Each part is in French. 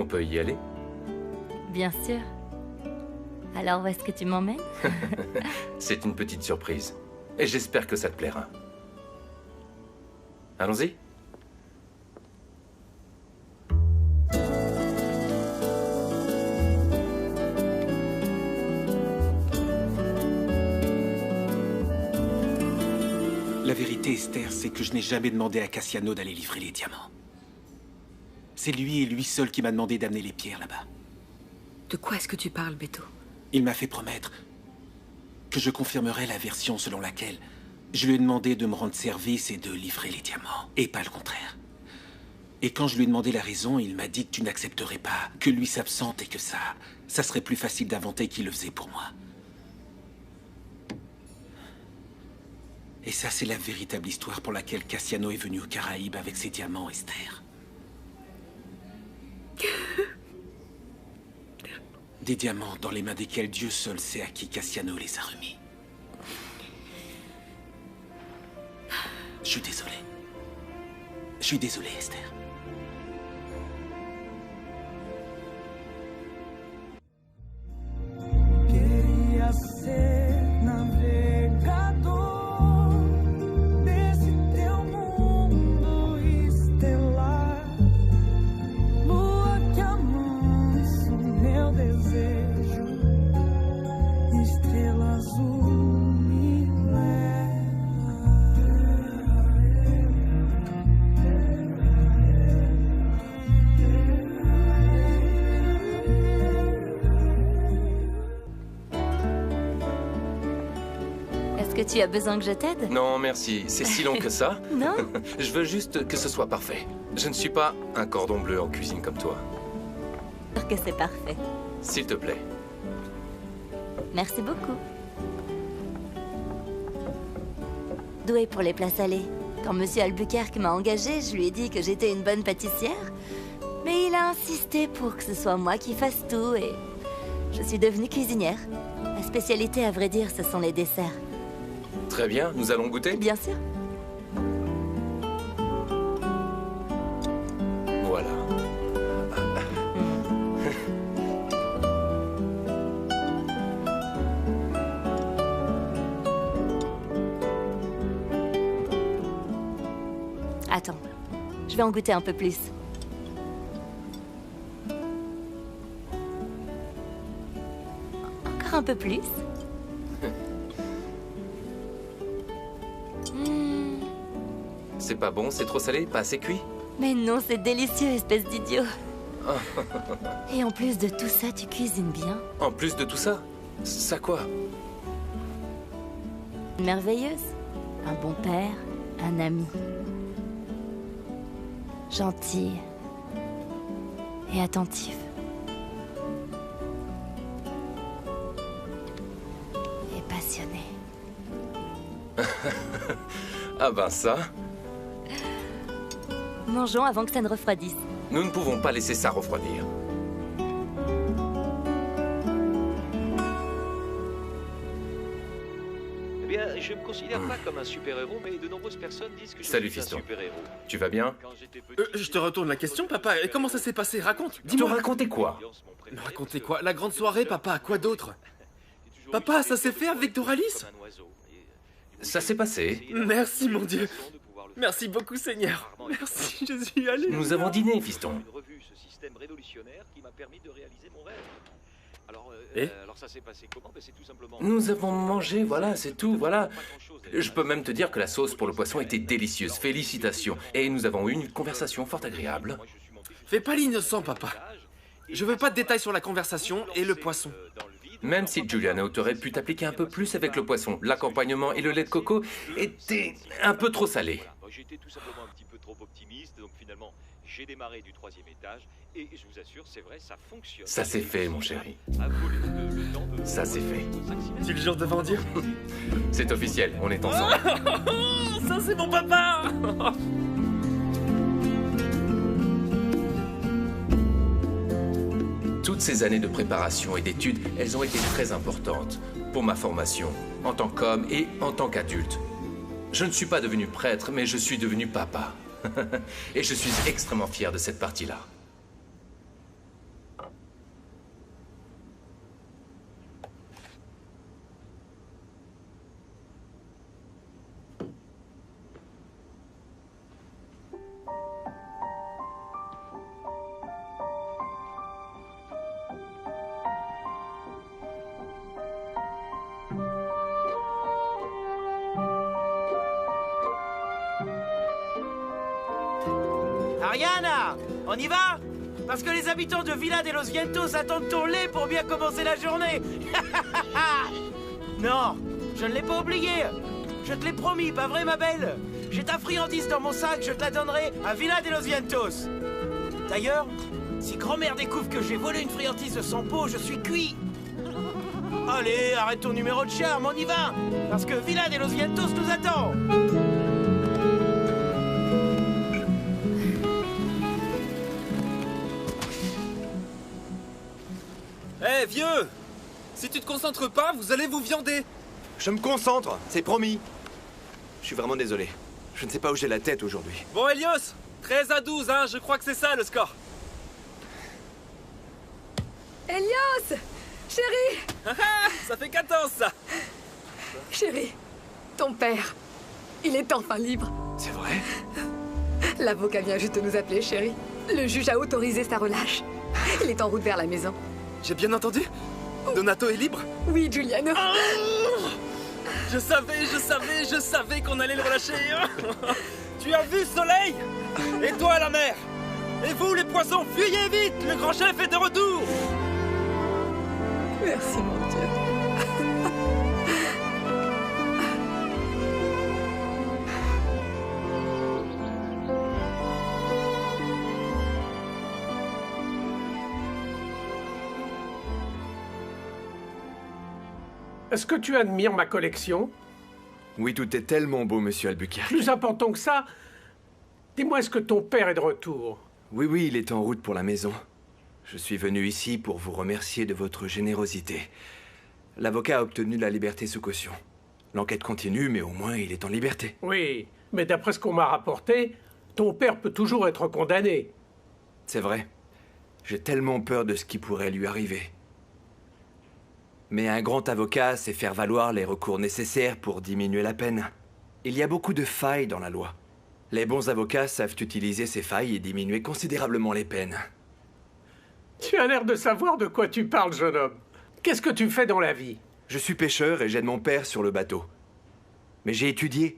On peut y aller? Bien sûr. Alors, où est-ce que tu m'emmènes? C'est une petite surprise. Et j'espère que ça te plaira. Allons-y. La vérité, Esther, c'est que je n'ai jamais demandé à Cassiano d'aller livrer les diamants. C'est lui et lui seul qui m'a demandé d'amener les pierres là-bas. De quoi est-ce que tu parles, Beto? Il m'a fait promettre que je confirmerais la version selon laquelle je lui ai demandé de me rendre service et de livrer les diamants, et pas le contraire. Et quand je lui ai demandé la raison, il m'a dit que tu n'accepterais pas que lui s'absente et que ça serait plus facile d'inventer qu'il le faisait pour moi. Et ça, c'est la véritable histoire pour laquelle Cassiano est venu aux Caraïbes avec ses diamants, Esther. Des diamants dans les mains desquels Dieu seul sait à qui Cassiano les a remis. Je suis désolé. Je suis désolé, Esther. Queria ser navegador desse teu mundo estelar, lua que amansa o meu desejo, estrela azul me Est-ce que tu as besoin que je t'aide? Non, merci. C'est si long que ça. Non? Je veux juste que ce soit parfait. Je ne suis pas un cordon bleu en cuisine comme toi. Sûr que c'est parfait. S'il te plaît. Merci beaucoup. Douée pour les plats salés. Quand Monsieur Albuquerque m'a engagée, je lui ai dit que j'étais une bonne pâtissière. Mais il a insisté pour que ce soit moi qui fasse tout et je suis devenue cuisinière. Ma spécialité, à vrai dire, ce sont les desserts. Très bien, nous allons goûter? Bien sûr. Voilà. Attends, je vais en goûter un peu plus. Encore un peu plus. C'est pas bon, c'est trop salé, pas assez cuit? Mais non, c'est délicieux, espèce d'idiot. Et en plus de tout ça, tu cuisines bien. En plus de tout ça? Ça quoi? Une merveilleuse. Un bon père, un ami. Gentil. Et attentif. Et passionné. Ah ben ça, Mangeons avant que ça ne refroidisse. nous ne pouvons pas laisser ça refroidir. Eh bien, je me considère pas comme un super-héros, mais de nombreuses personnes disent que je Salut, suis un fiston. super-héros. Tu vas bien? Quand j'étais petit, Je te retourne la question, papa. Et comment ça s'est passé? Raconte. Tu Dis-moi. racontais quoi? mon préféré, Mais racontez quoi? La grande soirée, papa. Quoi d'autre? Papa, ça s'est fait avec Doralis? comme un oiseau. Et, Ça s'est passé. Merci, mon Dieu. de pouvoir le faire. Merci beaucoup, Seigneur. Merci, Jésus. Allez. Nous avons dîné, fiston. Une revue, ce système révolutionnaire qui m'a permis de réaliser mon rêve. Alors, Et alors ça s'est passé comment? Ben, c'est tout simplement. Nous avons mangé, voilà, c'est tout, voilà. Pas grand-chose, d'ailleurs. Je peux même te dire que la sauce pour le poisson était délicieuse. Félicitations. Et nous avons eu une conversation fort agréable. Moi, je suis monté Fais pas l'innocent, papa. et Je veux pas de détails sur la conversation et le poisson. dans le vide. Même si Giuliano t'aurait pu t'appliquer un peu plus avec le poisson, l'accompagnement et le lait de coco étaient un peu trop salés. Voilà. Bon, j'étais tout simplement un petit peu trop optimiste, donc finalement, j'ai démarré du 3e étage et je vous assure, c'est vrai, ça fonctionne. Ça s'est fait, mon chéri. À voler le temps de- Ça s'est fait. Tu le jures devant Dieu? C'est officiel, on est ensemble. Ça, c'est mon papa. Toutes ces années de préparation et d'études, elles ont été très importantes pour ma formation, en tant qu'homme et en tant qu'adulte. Je ne suis pas devenu prêtre, mais je suis devenu papa. Et je suis extrêmement fier de cette partie-là. Ariana, on y va? Parce que les habitants de Villa de los Vientos attendent ton lait pour bien commencer la journée. Non, je ne l'ai pas oublié. Je te l'ai promis, pas vrai, ma belle? J'ai ta friandise dans mon sac, je te la donnerai à Villa de los Vientos. D'ailleurs, si grand-mère découvre que j'ai volé une friandise de son pot, je suis cuit. Allez, arrête ton numéro de charme, on y va. Parce que Villa de los Vientos nous attend. Eh, vieux! Si tu te concentres pas, vous allez vous viander! Je me concentre, c'est promis. Je suis vraiment désolé. Je ne sais pas où j'ai la tête aujourd'hui. Bon, Helios! 13-12, hein, je crois que c'est ça le score. Elios! Chérie! Ça fait 14, ça! Chérie, ton père, il est enfin libre. C'est vrai? L'avocat vient juste de nous appeler, chérie. Le juge a autorisé sa relâche. Il est en route vers la maison. J'ai bien entendu? Donato est libre? Oui, Giuliano. Je savais qu'on allait le relâcher. Tu as vu, Soleil? Et toi, la mer? Et vous, les poissons, fuyez vite! Le grand chef est de retour! Merci, mon Dieu. Est-ce que tu admires ma collection? Oui, tout est tellement beau, monsieur Albuquerque. Plus important que ça, dis-moi, est-ce que ton père est de retour? Oui, il est en route pour la maison. Je suis venu ici pour vous remercier de votre générosité. L'avocat a obtenu la liberté sous caution. L'enquête continue, mais au moins il est en liberté. Oui, mais d'après ce qu'on m'a rapporté, ton père peut toujours être condamné. C'est vrai. J'ai tellement peur de ce qui pourrait lui arriver. Mais un grand avocat sait faire valoir les recours nécessaires pour diminuer la peine. Il y a beaucoup de failles dans la loi. Les bons avocats savent utiliser ces failles et diminuer considérablement les peines. Tu as l'air de savoir de quoi tu parles, jeune homme. Qu'est-ce que tu fais dans la vie? Je suis pêcheur et j'aide mon père sur le bateau. Mais j'ai étudié.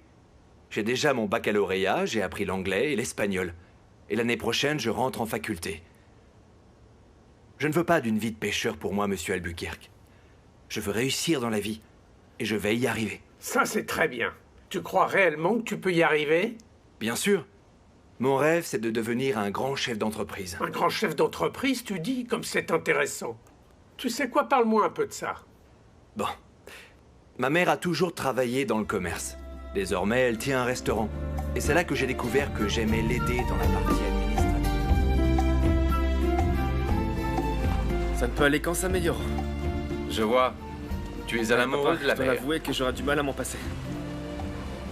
J'ai déjà mon baccalauréat, j'ai appris l'anglais et l'espagnol. Et l'année prochaine, je rentre en faculté. Je ne veux pas d'une vie de pêcheur pour moi, monsieur Albuquerque. Je veux réussir dans la vie. Et je vais y arriver. Ça, c'est très bien. Tu crois réellement que tu peux y arriver? Bien sûr. Mon rêve, c'est de devenir un grand chef d'entreprise. Un grand chef d'entreprise, tu dis? Comme c'est intéressant. Tu sais quoi? Parle-moi un peu de ça. Bon. Ma mère a toujours travaillé dans le commerce. Désormais, elle tient un restaurant. Et c'est là que j'ai découvert que j'aimais l'aider dans la partie administrative. Ça ne peut aller qu'en s'améliorant. Je vois. Tu es un amoureux de la Je dois mer. avouer que j'aurais du mal à m'en passer.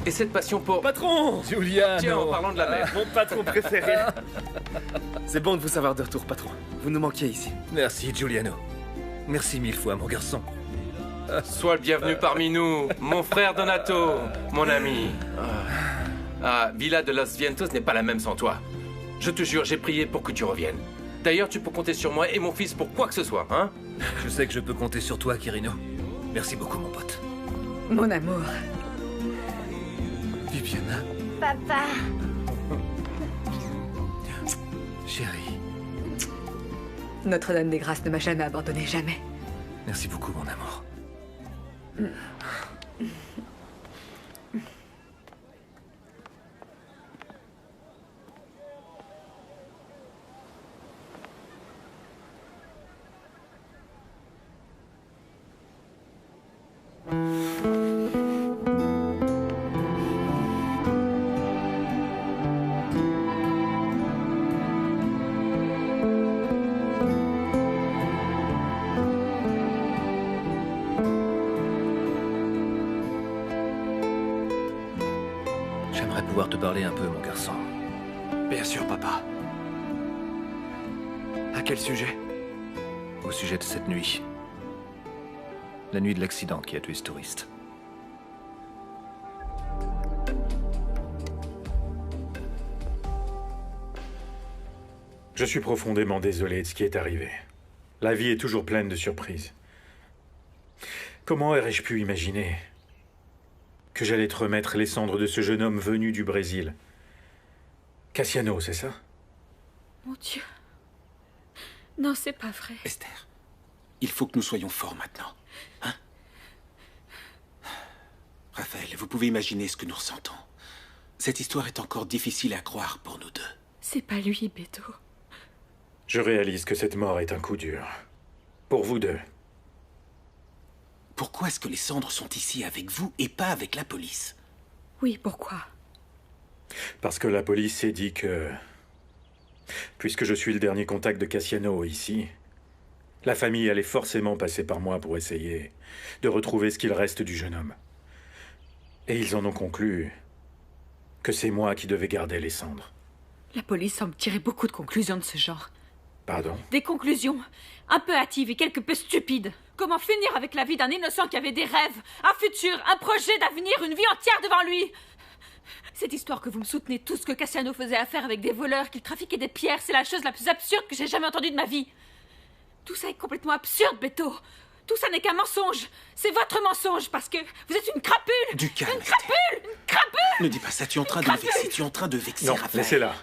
Et cette passion pour... Patron! Tiens, en parlant de la mer. Mon patron préféré. C'est bon de vous savoir de retour, patron. Vous nous manquiez ici. Merci, Giuliano. Merci mille fois, mon garçon. Sois le bienvenu parmi nous, mon frère Donato, mon ami. Villa de los Vientos n'est pas la même sans toi. Je te jure, j'ai prié pour que tu reviennes. D'ailleurs, tu peux compter sur moi et mon fils pour quoi que ce soit, hein? Je sais que je peux compter sur toi, Quirino. Merci beaucoup, mon pote. Mon amour. Viviana, Papa. chérie, Notre-Dame des Grâces ne m'a jamais abandonné, jamais. merci beaucoup, mon amour. J'aimerais pouvoir te parler un peu, mon garçon. Bien sûr, papa. À quel sujet? Au sujet de cette nuit. La nuit de l'accident qui a tué ce touriste. Je suis profondément désolé de ce qui est arrivé. La vie est toujours pleine de surprises. Comment aurais-je pu imaginer que j'allais te remettre les cendres de ce jeune homme venu du Brésil? Cassiano, c'est ça? Mon Dieu. Non, c'est pas vrai. Esther, il faut que nous soyons forts maintenant. Hein? Raphaël, vous pouvez imaginer ce que nous ressentons. Cette histoire est encore difficile à croire pour nous deux. C'est pas lui, Beto. Je réalise que cette mort est un coup dur. Pour vous deux. Pourquoi est-ce que les cendres sont ici avec vous et pas avec la police? Oui, pourquoi? Parce que la police s'est dit que... Puisque je suis le dernier contact de Cassiano ici, la famille allait forcément passer par moi pour essayer de retrouver ce qu'il reste du jeune homme. Et ils en ont conclu que c'est moi qui devais garder les cendres. La police semble tirer beaucoup de conclusions de ce genre. Pardon? Des conclusions un peu hâtives et quelque peu stupides. Comment finir avec la vie d'un innocent qui avait des rêves, un futur, un projet d'avenir, une vie entière devant lui? Cette histoire que vous me soutenez, tout ce que Cassiano faisait affaire avec des voleurs, qu'il trafiquait des pierres, c'est la chose la plus absurde que j'ai jamais entendue de ma vie. Tout ça est complètement absurde, Beto. Tout ça n'est qu'un mensonge. C'est votre mensonge parce que vous êtes une crapule. Du calme, Une crapule. Une crapule. Ne dis pas ça, tu es en train de me vexer. Tu es en train de vexer Non, Raphaël. laissez-la.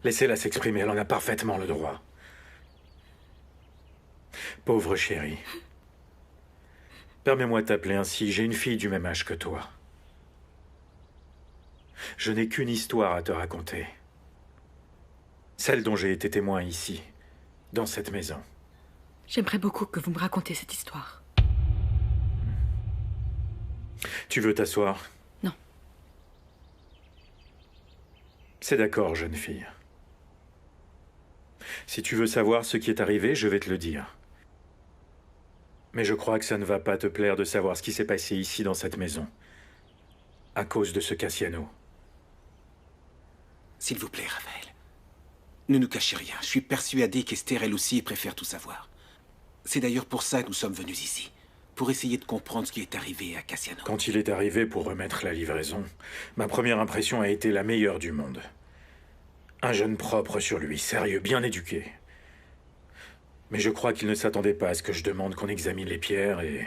Laissez-la s'exprimer, elle en a parfaitement le droit. Pauvre chérie. Permets-moi de t'appeler ainsi, j'ai une fille du même âge que toi. Je n'ai qu'une histoire à te raconter. Celle dont j'ai été témoin ici, dans cette maison. J'aimerais beaucoup que vous me racontiez cette histoire. Tu veux t'asseoir? Non. C'est d'accord, jeune fille. Si tu veux savoir ce qui est arrivé, je vais te le dire. Mais je crois que ça ne va pas te plaire de savoir ce qui s'est passé ici dans cette maison. À cause de ce Cassiano. S'il vous plaît, Raphaël. Ne nous cachez rien. Je suis persuadé qu'Esther, elle aussi, préfère tout savoir. C'est d'ailleurs pour ça que nous sommes venus ici. Pour essayer de comprendre ce qui est arrivé à Cassiano. Quand il est arrivé pour remettre la livraison, ma première impression a été la meilleure du monde. Un jeune propre sur lui, sérieux, bien éduqué. Mais je crois qu'il ne s'attendait pas à ce que je demande qu'on examine les pierres et...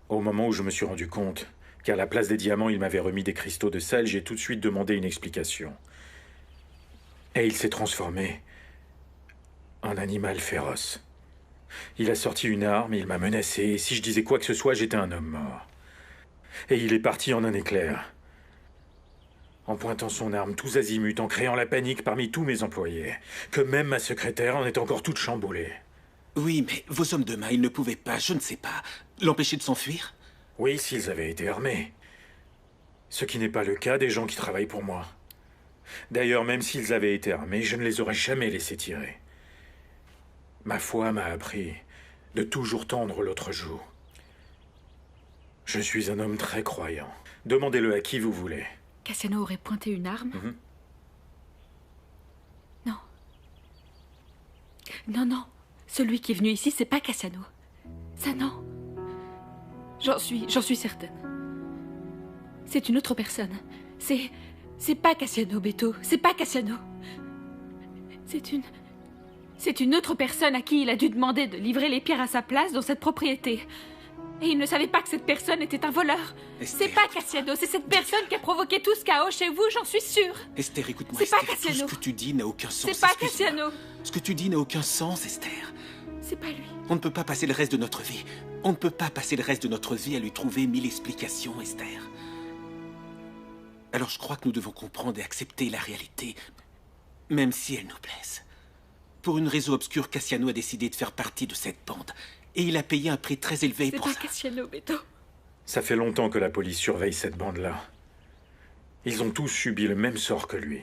Au moment où je me suis rendu compte qu'à la place des diamants, il m'avait remis des cristaux de sel, j'ai tout de suite demandé une explication. Et il s'est transformé en animal féroce. Il a sorti une arme, il m'a menacé, et si je disais quoi que ce soit, j'étais un homme mort. Et il est parti en un éclair. En pointant son arme tous azimuts, en créant la panique parmi tous mes employés, que même ma secrétaire en est encore toute chamboulée. Oui, mais vos hommes de main, ils ne pouvaient pas, je ne sais pas, l'empêcher de s'enfuir? Oui, s'ils avaient été armés. Ce qui n'est pas le cas des gens qui travaillent pour moi. D'ailleurs, même s'ils avaient été armés, je ne les aurais jamais laissés tirer. Ma foi m'a appris de toujours tendre l'autre joue. Je suis un homme très croyant. Demandez-le à qui vous voulez. Cassiano aurait pointé une arme? Non. Non, non. Celui qui est venu ici, c'est pas Cassiano. Ça, non. J'en suis certaine. C'est une autre personne. C'est pas Cassiano, Beto. C'est pas Cassiano. C'est une autre personne à qui il a dû demander de livrer les pierres à sa place dans cette propriété. Et il ne savait pas que cette personne était un voleur. C'est pas Cassiano, c'est cette personne qui a provoqué tout ce chaos chez vous, j'en suis sûre. Esther, écoute-moi, C'est pas Esther, tout Cassiano. ce que tu dis n'a aucun sens. C'est pas excuse-moi. Cassiano. Ce que tu dis n'a aucun sens, Esther. C'est pas lui. On ne peut pas passer le reste de notre vie. On ne peut pas passer le reste de notre vie à lui trouver 1000 explications, Esther. Alors je crois que nous devons comprendre et accepter la réalité, même si elle nous blesse. Pour une raison obscure, Cassiano a décidé de faire partie de cette bande. Et il a payé un prix très élevé C'est pour pas ça. Cassiano, Beto. Ça fait longtemps que la police surveille cette bande-là. Ils ont tous subi le même sort que lui.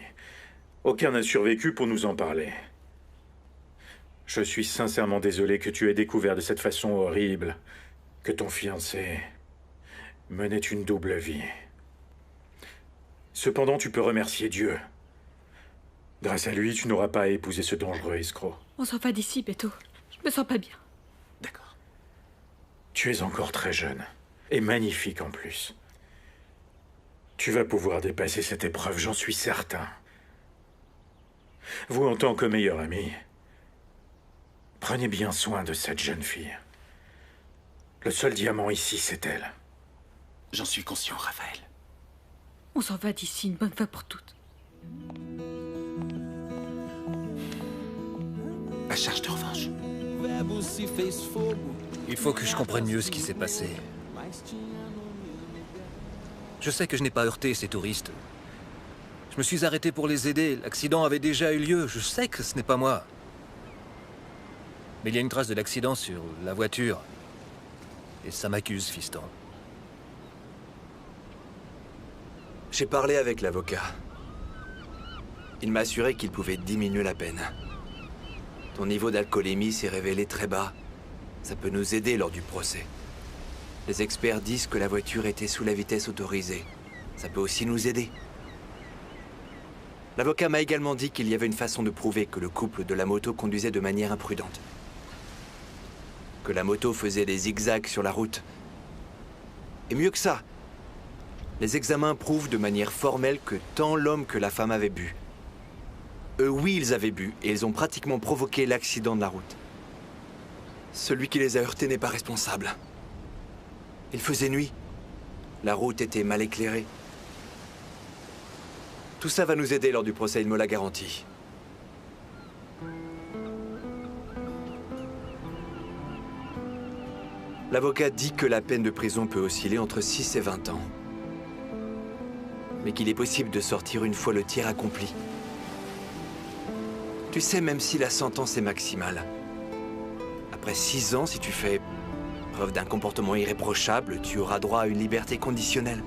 Aucun n'a survécu pour nous en parler. Je suis sincèrement désolé que tu aies découvert de cette façon horrible que ton fiancé menait une double vie. Cependant, tu peux remercier Dieu. Grâce à lui, tu n'auras pas à épouser ce dangereux escroc. On s'en va d'ici, Beto. Je me sens pas bien. Tu es encore très jeune. Et magnifique en plus. Tu vas pouvoir dépasser cette épreuve, j'en suis certain. Vous, en tant que meilleur ami, prenez bien soin de cette jeune fille. Le seul diamant ici, c'est elle. J'en suis conscient, Raphaël. On s'en va d'ici une bonne fois pour toutes. charge de revanche. Il faut que je comprenne mieux ce qui s'est passé. Je sais que je n'ai pas heurté ces touristes. Je me suis arrêté pour les aider. L'accident avait déjà eu lieu. Je sais que ce n'est pas moi. Mais il y a une trace de l'accident sur la voiture. Et ça m'accuse, fiston. J'ai parlé avec l'avocat. Il m'a assuré qu'il pouvait diminuer la peine. Ton niveau d'alcoolémie s'est révélé très bas. Ça peut nous aider lors du procès. Les experts disent que la voiture était sous la vitesse autorisée. Ça peut aussi nous aider. L'avocat m'a également dit qu'il y avait une façon de prouver que le couple de la moto conduisait de manière imprudente. Que la moto faisait des zigzags sur la route. Et mieux que ça, les examens prouvent de manière formelle que tant l'homme que la femme avaient bu. Eux, oui, ils avaient bu, et ils ont pratiquement provoqué l'accident de la route. Celui qui les a heurtés n'est pas responsable. Il faisait nuit. La route était mal éclairée. Tout ça va nous aider lors du procès, il me l'a garanti. L'avocat dit que la peine de prison peut osciller entre 6 et 20 ans. Mais qu'il est possible de sortir une fois le tir accompli. Tu sais, même si la sentence est maximale, après 6 ans, si tu fais preuve d'un comportement irréprochable, tu auras droit à une liberté conditionnelle.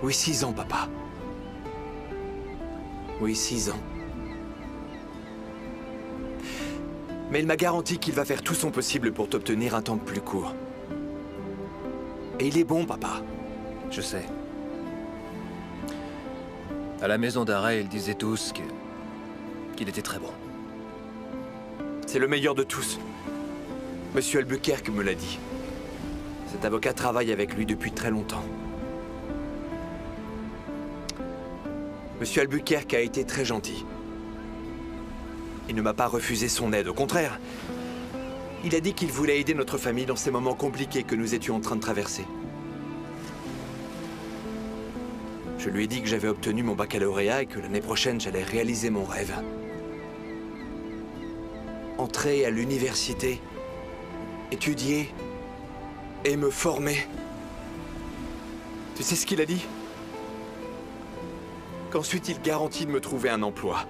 Oui, 6 ans, papa. Oui, 6 ans. Mais il m'a garanti qu'il va faire tout son possible pour t'obtenir un temps plus court. Et il est bon, papa. Je sais. À la maison d'arrêt, ils disaient tous qu'il était très bon. C'est le meilleur de tous. Monsieur Albuquerque me l'a dit. Cet avocat travaille avec lui depuis très longtemps. Monsieur Albuquerque a été très gentil. Il ne m'a pas refusé son aide, au contraire. Il a dit qu'il voulait aider notre famille dans ces moments compliqués que nous étions en train de traverser. Je lui ai dit que j'avais obtenu mon baccalauréat et que l'année prochaine, j'allais réaliser mon rêve. Entrer à l'université, étudier et me former. Tu sais ce qu'il a dit? Qu'ensuite, il garantit de me trouver un emploi.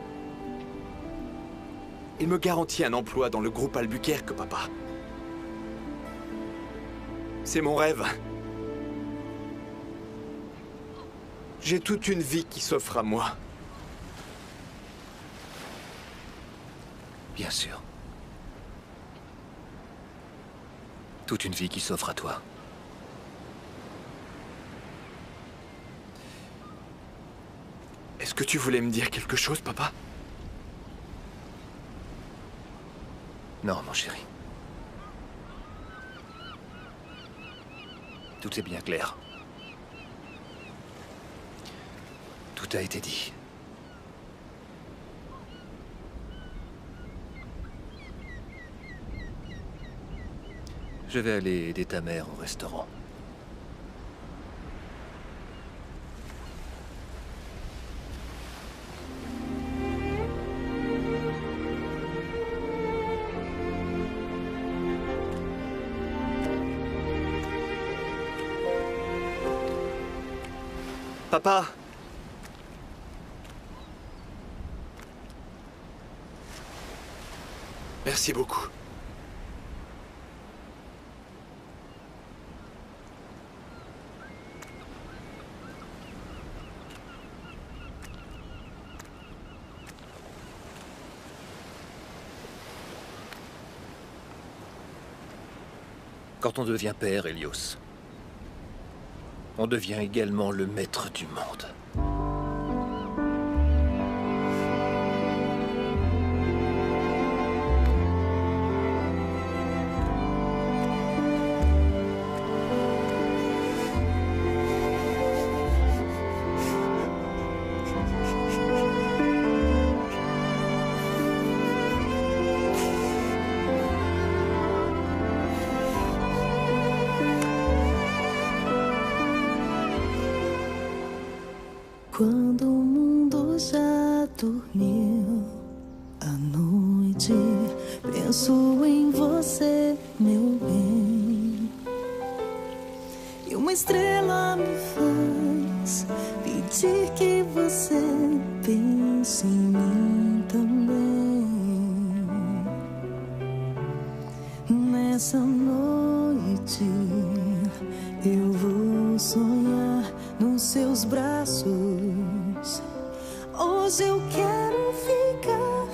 Il me garantit un emploi dans le groupe Albuquerque, papa. C'est mon rêve. J'ai toute une vie qui s'offre à moi. Bien sûr. Toute une vie qui s'offre à toi. Est-ce que tu voulais me dire quelque chose, papa? Non, mon chéri. Tout est bien clair. Tout a été dit. Je vais aller aider ta mère au restaurant. Papa! Merci beaucoup. Quand on devient père, Hélios, on devient également le maître du monde. Quando o mundo já dormiu noite penso em você, meu bem. E uma estrela me faz pedir que você pense em mim também. Nessa noite eu vou sonhar nos seus braços. Hoje eu quero ficar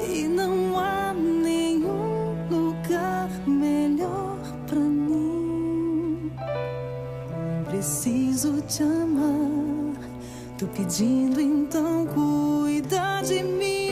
e não há nenhum lugar melhor pra mim. Preciso te amar, tô pedindo, então cuida de mim.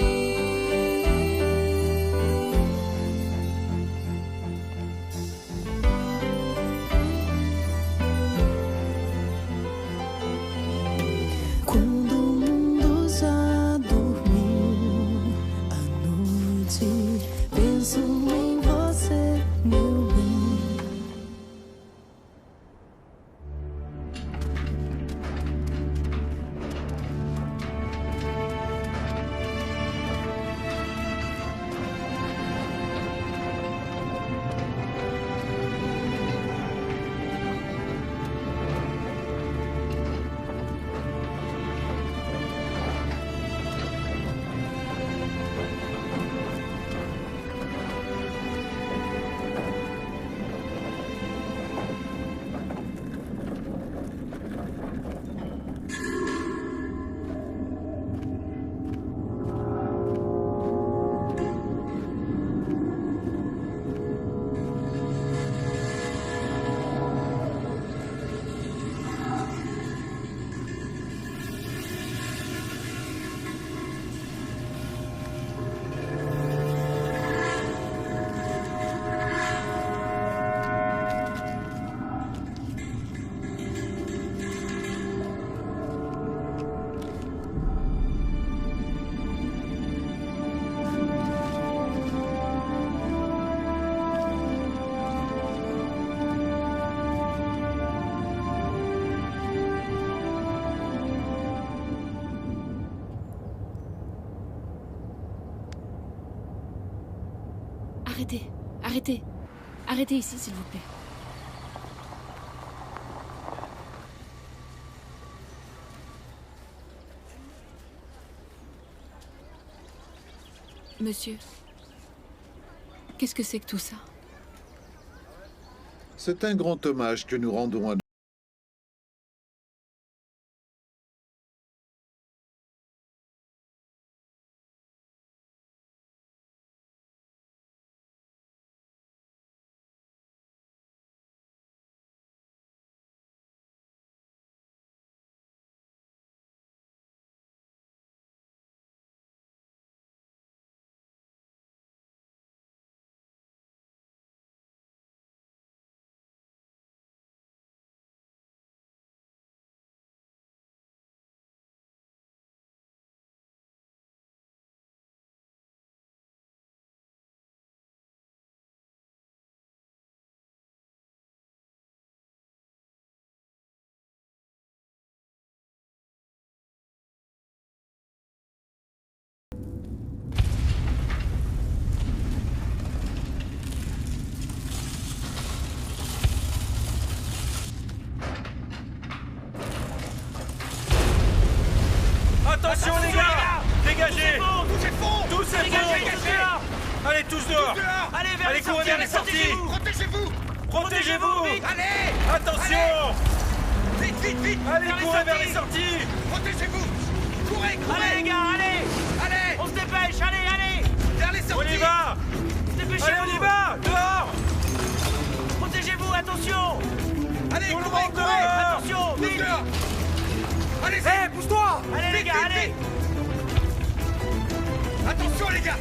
Arrêtez, arrêtez. Arrêtez ici, s'il vous plaît. Monsieur, qu'est-ce que c'est que tout ça? C'est un grand hommage que nous rendons à Attention les gars, dégagez. Tous c'est fond. Tous c'est fond. Allez, tous dehors. Allez, courez vers les sorties. Protégez-vous. Protégez-vous. Allez. Attention. Vite, vite, vite. Allez, courez vers les sorties. Protégez-vous. Courez, courez. Allez les gars, allez. Allez. On se dépêche, allez. Vers les sorties. On y va. Dépêchez-vous. Allez, on y va. Dehors. Protégez-vous, attention. Allez, Tout le courez, monde courez. dehors. Attention, vite. Dehors. Allez-y. Hé, pousse-toi. Allez les gars, allez. Attention les gars.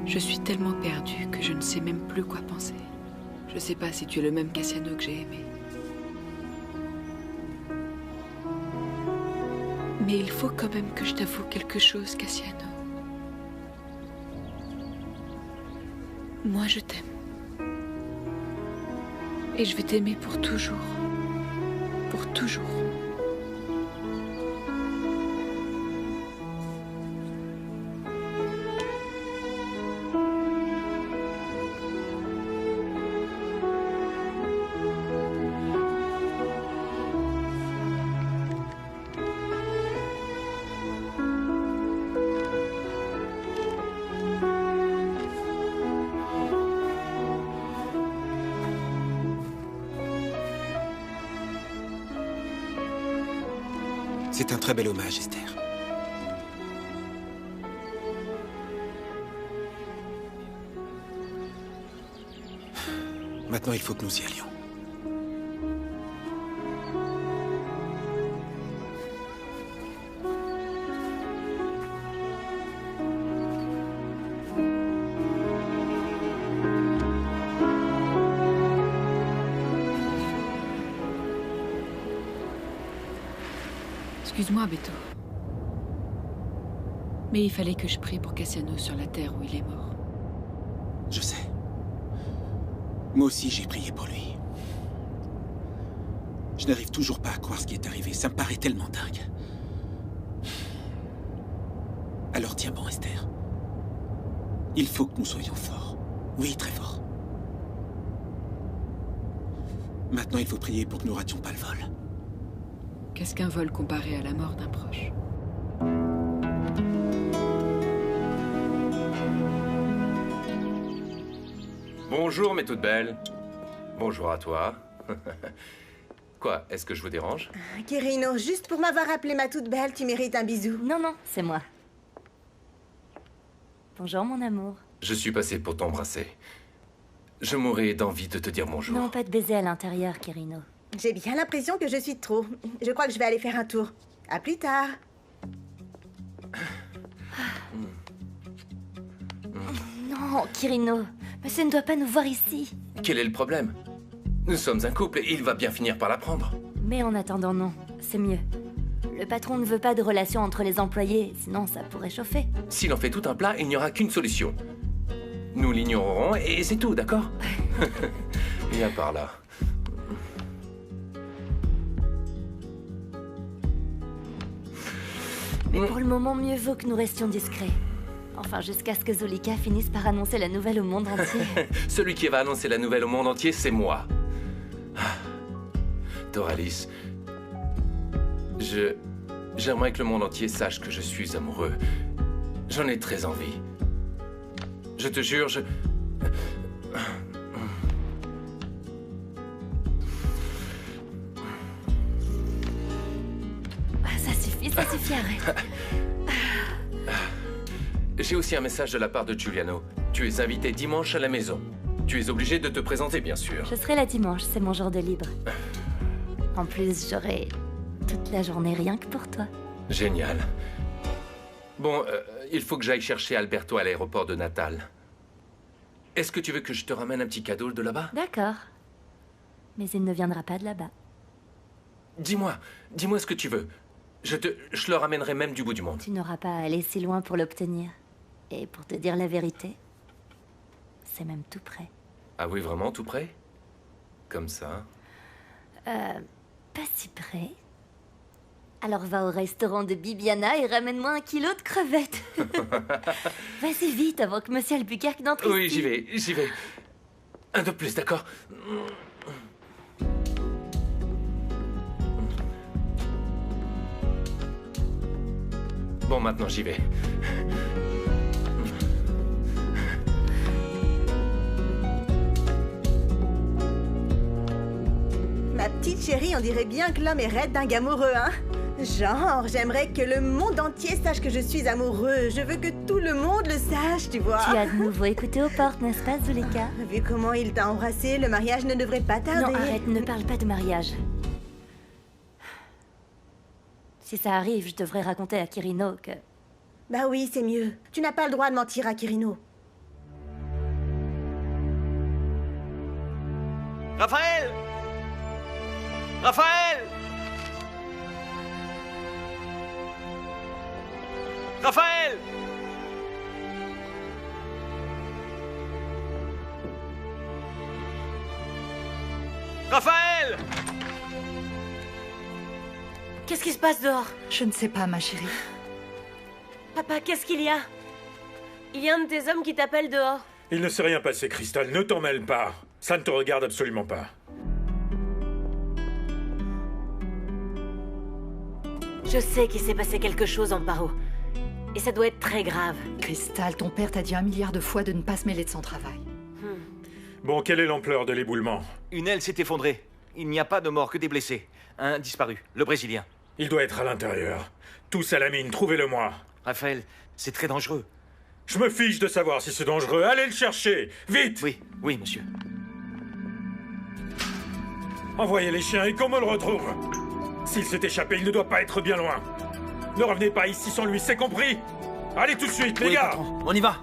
Je suis tellement perdue que je ne sais même plus quoi penser. Je sais pas si tu es le même Cassiano que j'ai aimé. Mais il faut quand même que je t'avoue quelque chose, Cassiano. Moi, je t'aime. Et je vais t'aimer pour toujours. Pour toujours. C'est un très bel hommage, Esther. Maintenant, il faut que nous y allions. Excuse-moi, Beto. Mais il fallait que je prie pour Cassiano sur la terre où il est mort. Je sais. Moi aussi, j'ai prié pour lui. Je n'arrive toujours pas à croire ce qui est arrivé. Ça me paraît tellement dingue. Alors tiens bon, Esther. Il faut que nous soyons forts. Oui, très forts. Maintenant, il faut prier pour que nous rations pas le vol. Qu'est-ce qu'un vol comparé à la mort d'un proche? Bonjour, mes toutes belles. Bonjour à toi. Quoi, est-ce que je vous dérange? Quirino, juste pour m'avoir appelé ma toute belle, tu mérites un bisou. Non, non, c'est moi. Bonjour, mon amour. Je suis passé pour t'embrasser. Je mourrais d'envie de te dire bonjour. Non, pas de baiser à l'intérieur, Quirino. J'ai bien l'impression que je suis de trop. Je crois que je vais aller faire un tour. À plus tard. Non, Quirino. Monsieur ne doit pas nous voir ici. Quel est le problème? Nous sommes un couple et il va bien finir par l'apprendre. Mais en attendant, non. C'est mieux. Le patron ne veut pas de relation entre les employés, sinon ça pourrait chauffer. S'il en fait tout un plat, il n'y aura qu'une solution. Nous l'ignorerons et c'est tout, d'accord? Viens par là. Mais pour le moment, mieux vaut que nous restions discrets. Enfin, jusqu'à ce que Zulika finisse par annoncer la nouvelle au monde entier. Celui qui va annoncer la nouvelle au monde entier, c'est moi. Doralis, j'aimerais que le monde entier sache que je suis amoureux. J'en ai très envie. Je te jure, Ça suffit, arrête. J'ai aussi un message de la part de Giuliano. Tu es invité dimanche à la maison. Tu es obligé de te présenter, bien sûr. Je serai là dimanche, c'est mon jour de libre. En plus, j'aurai toute la journée rien que pour toi. Génial. Bon, il faut que j'aille chercher Alberto à l'aéroport de Natal. Est-ce que tu veux que je te ramène un petit cadeau de là-bas? D'accord. Mais il ne viendra pas de là-bas. Dis-moi ce que tu veux. Je le ramènerai même du bout du monde. Tu n'auras pas à aller si loin pour l'obtenir. Et pour te dire la vérité, c'est même tout près. Ah oui, vraiment tout près? Comme ça? Pas si près. Alors va au restaurant de Bibiana et ramène-moi 1 kilo de crevettes. Vas-y vite avant que Monsieur Albuquerque n'entre ici. Oui, j'y vais. Un de plus, d'accord? Bon, maintenant j'y vais. Ma petite chérie, on dirait bien que l'homme est raide d'un gars amoureux, hein? Genre, j'aimerais que le monde entier sache que je suis amoureux. Je veux que tout le monde le sache, tu vois. Tu as de nouveau écouté aux portes, n'est-ce pas, Zulika? Vu comment il t'a embrassé, le mariage ne devrait pas tarder. Non, arrête, ne parle pas de mariage. Si ça arrive, je devrais raconter à Quirino que... Bah oui, c'est mieux. Tu n'as pas le droit de mentir à Quirino. Raphaël! Raphaël! Raphaël! Qu'est-ce qui se passe dehors? Je ne sais pas, ma chérie. Papa, qu'est-ce qu'il y a? Il y a un de tes hommes qui t'appelle dehors. Il ne s'est rien passé, Crystal. Ne t'en mêle pas. Ça ne te regarde absolument pas. Je sais qu'il s'est passé quelque chose en Paro. Et ça doit être très grave. Crystal, ton père t'a dit 1 milliard de fois de ne pas se mêler de son travail. Bon, quelle est l'ampleur de l'éboulement? Une aile s'est effondrée. Il n'y a pas de mort, que des blessés. Un disparu, le Brésilien. Il doit être à l'intérieur. Tous à la mine, trouvez-le-moi. Raphaël, c'est très dangereux. Je me fiche de savoir si c'est dangereux. Allez le chercher, vite! Oui, monsieur. Envoyez les chiens et qu'on me le retrouve. S'il s'est échappé, il ne doit pas être bien loin. Ne revenez pas ici sans lui, c'est compris? Allez tout de suite, les gars! Patron, on y va!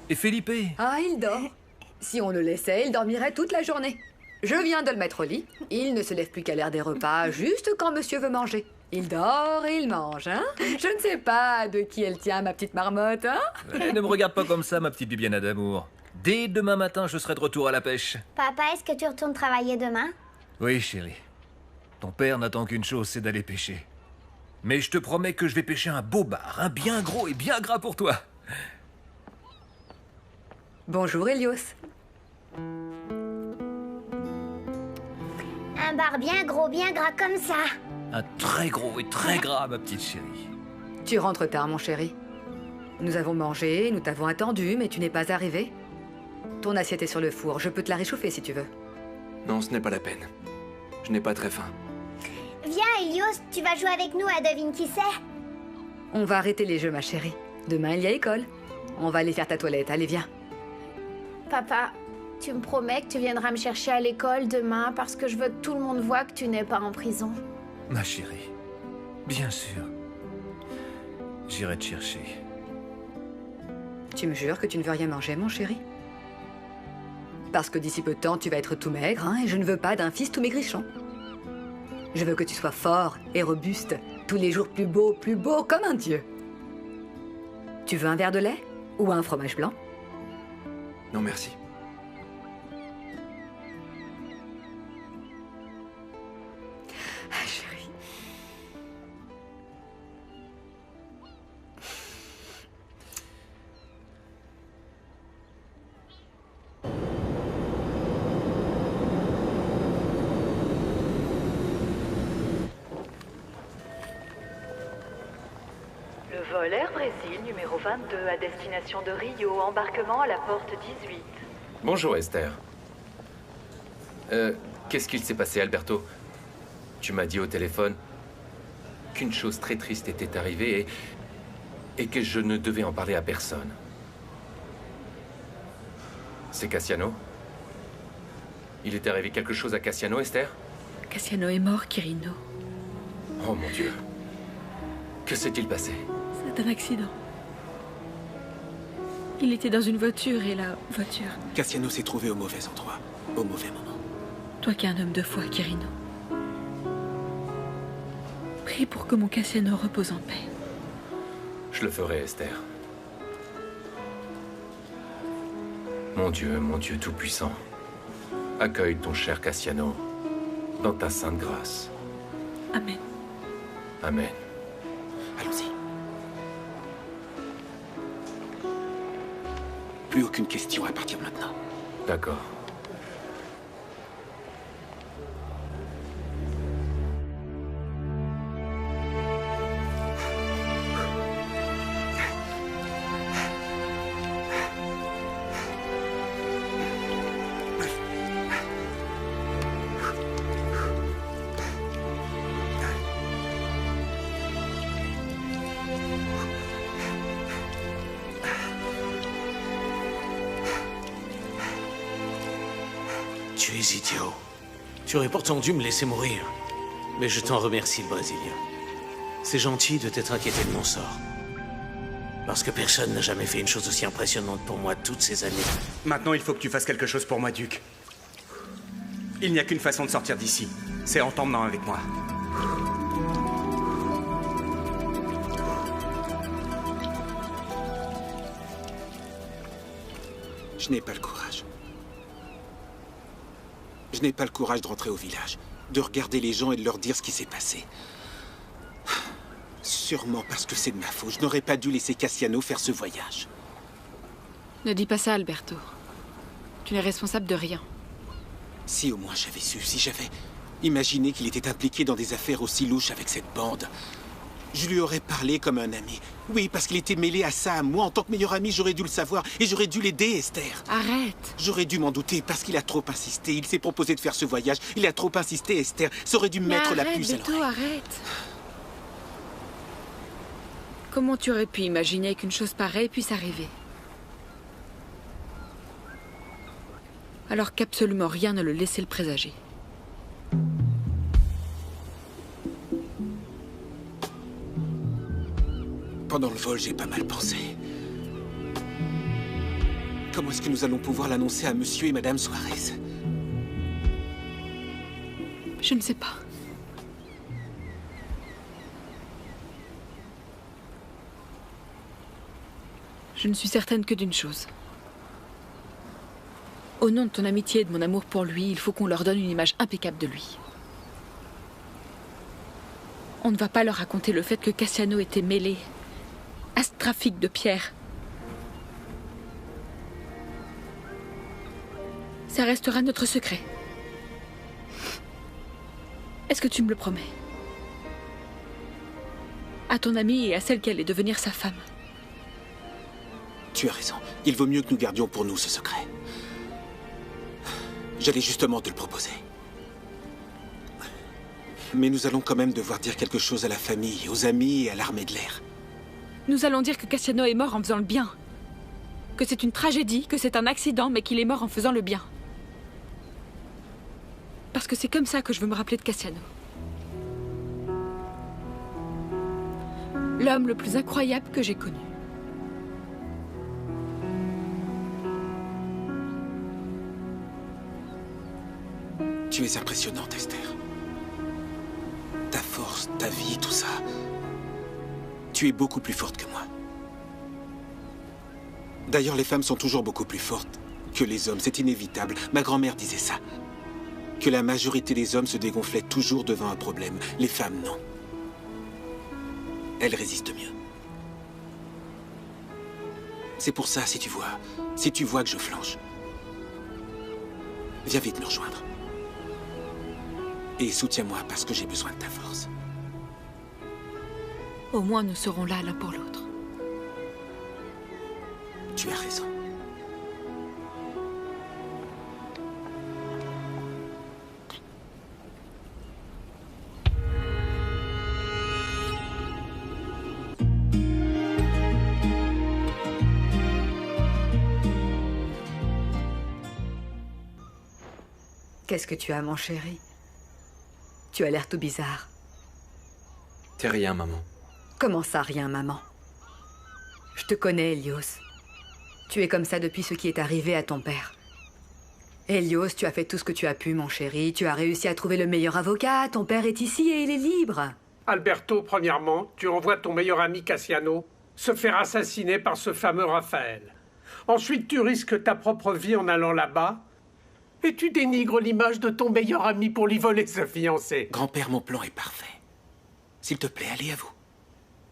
Et Felipe? Ah, il dort. Si on le laissait, il dormirait toute la journée. Je viens de le mettre au lit. Il ne se lève plus qu'à l'heure des repas, juste quand monsieur veut manger. Il dort et il mange, hein? Je ne sais pas de qui elle tient, ma petite marmotte, hein? Ne me regarde pas comme ça, ma petite bibiana d'amour. Dès demain matin, je serai de retour à la pêche. Papa, est-ce que tu retournes travailler demain? Oui, chérie. Ton père n'attend qu'une chose, c'est d'aller pêcher. Mais je te promets que je vais pêcher un beau bar, un bien gros et bien gras pour toi. Bonjour, Elios. Un bar bien gros, bien gras comme ça. Un très gros et très gras, ma petite chérie. Tu rentres tard, mon chéri. Nous avons mangé, nous t'avons attendu, mais tu n'es pas arrivé. Ton assiette est sur le four, je peux te la réchauffer si tu veux. Non, ce n'est pas la peine. Je n'ai pas très faim. Viens, Elios, tu vas jouer avec nous à Devine qui c'est. On va arrêter les jeux, ma chérie. Demain, il y a école. On va aller faire ta toilette, allez, viens. Papa, tu me promets que tu viendras me chercher à l'école demain parce que je veux que tout le monde voit que tu n'es pas en prison. Ma chérie, Bien sûr. J'irai te chercher. Tu me jures que tu ne veux rien manger, mon chéri? Parce que d'ici peu de temps, tu vas être tout maigre, hein, et je ne veux pas d'un fils tout maigrichon. Je veux que tu sois fort et robuste, tous les jours plus beau comme un dieu. Tu veux un verre de lait ou un fromage blanc? Non, merci. Ah, chérie. Le vol Air Brésil numéro 22 à destination de Rio, embarquement à la porte 18. Bonjour Esther. Qu'est-ce qu'il s'est passé, Alberto? Tu m'as dit au téléphone qu'une chose très triste était arrivée et que je ne devais en parler à personne. C'est Cassiano? Il est arrivé quelque chose à Cassiano, Esther? Cassiano est mort, Quirino. Oh mon Dieu. Que s'est-il passé? C'est un accident. Il était dans une voiture et la voiture... Cassiano s'est trouvé au mauvais endroit, au mauvais moment. Toi qui es un homme de foi, Quirino. Prie pour que mon Cassiano repose en paix. Je le ferai, Esther. Mon Dieu tout-puissant, accueille ton cher Cassiano dans ta sainte grâce. Amen. Amen. Allons-y. Plus aucune question à partir de maintenant. D'accord. Tu es idiot. Tu aurais pourtant dû me laisser mourir. Mais je t'en remercie, le Brésilien. C'est gentil de t'être inquiété de mon sort. Parce que personne n'a jamais fait une chose aussi impressionnante pour moi toutes ces années. Maintenant, il faut que tu fasses quelque chose pour moi, Duc. Il n'y a qu'une façon de sortir d'ici. C'est en t'emmenant avec moi. Je n'ai pas le courage. Je n'ai pas le courage de rentrer au village, de regarder les gens et de leur dire ce qui s'est passé. Sûrement parce que c'est de ma faute. Je n'aurais pas dû laisser Cassiano faire ce voyage. Ne dis pas ça, Alberto. Tu n'es responsable de rien. Si au moins j'avais su, si j'avais imaginé qu'il était impliqué dans des affaires aussi louches avec cette bande, je lui aurais parlé comme un ami. Oui, parce qu'il était mêlé à ça. Moi, en tant que meilleur ami, j'aurais dû le savoir. Et j'aurais dû l'aider, Esther. Arrête. J'aurais dû m'en douter parce qu'il a trop insisté. Il s'est proposé de faire ce voyage. Il a trop insisté, Esther. Ça aurait dû me mettre la puce à l'oreille. Arrête. Comment tu aurais pu imaginer qu'une chose pareille puisse arriver? Alors qu'absolument rien ne le laissait le présager. Pendant le vol, j'ai pas mal pensé. Comment est-ce que nous allons pouvoir l'annoncer à Monsieur et Madame Suarez? Je ne sais pas. Je ne suis certaine que d'une chose. Au nom de ton amitié et de mon amour pour lui, il faut qu'on leur donne une image impeccable de lui. On ne va pas leur raconter le fait que Cassiano était mêlé à ce trafic de pierres. Ça restera notre secret. Est-ce que tu me le promets? À ton amie et à celle qui allait devenir sa femme. Tu as raison. Il vaut mieux que nous gardions pour nous ce secret. J'allais justement te le proposer. Mais nous allons quand même devoir dire quelque chose à la famille, aux amis et à l'armée de l'air. Nous allons dire que Cassiano est mort en faisant le bien. Que c'est une tragédie, que c'est un accident, mais qu'il est mort en faisant le bien. Parce que c'est comme ça que je veux me rappeler de Cassiano. L'homme le plus incroyable que j'ai connu. Tu es impressionnante, Esther. Ta force, ta vie, tout ça. Tu es beaucoup plus forte que moi. D'ailleurs, les femmes sont toujours beaucoup plus fortes que les hommes. C'est inévitable. Ma grand-mère disait ça. Que la majorité des hommes se dégonflaient toujours devant un problème. Les femmes, non. Elles résistent mieux. C'est pour ça, si tu vois que je flanche, viens vite me rejoindre. Et soutiens-moi parce que j'ai besoin de ta force. Au moins, nous serons là l'un pour l'autre. Tu as raison. Qu'est-ce que tu as, mon chéri? Tu as l'air tout bizarre. T'es rien, maman. Comment ça, rien, maman? Je te connais, Helios. Tu es comme ça depuis ce qui est arrivé à ton père. Helios, tu as fait tout ce que tu as pu, mon chéri. Tu as réussi à trouver le meilleur avocat. Ton père est ici et il est libre. Alberto, premièrement, tu envoies ton meilleur ami Cassiano se faire assassiner par ce fameux Raphaël. Ensuite, tu risques ta propre vie en allant là-bas. Et tu dénigres l'image de ton meilleur ami pour lui voler sa fiancée. Grand-père, mon plan est parfait. S'il te plaît, allez, avoue.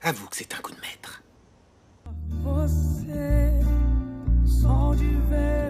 Avoue que c'est un coup de maître. Você, som de vento.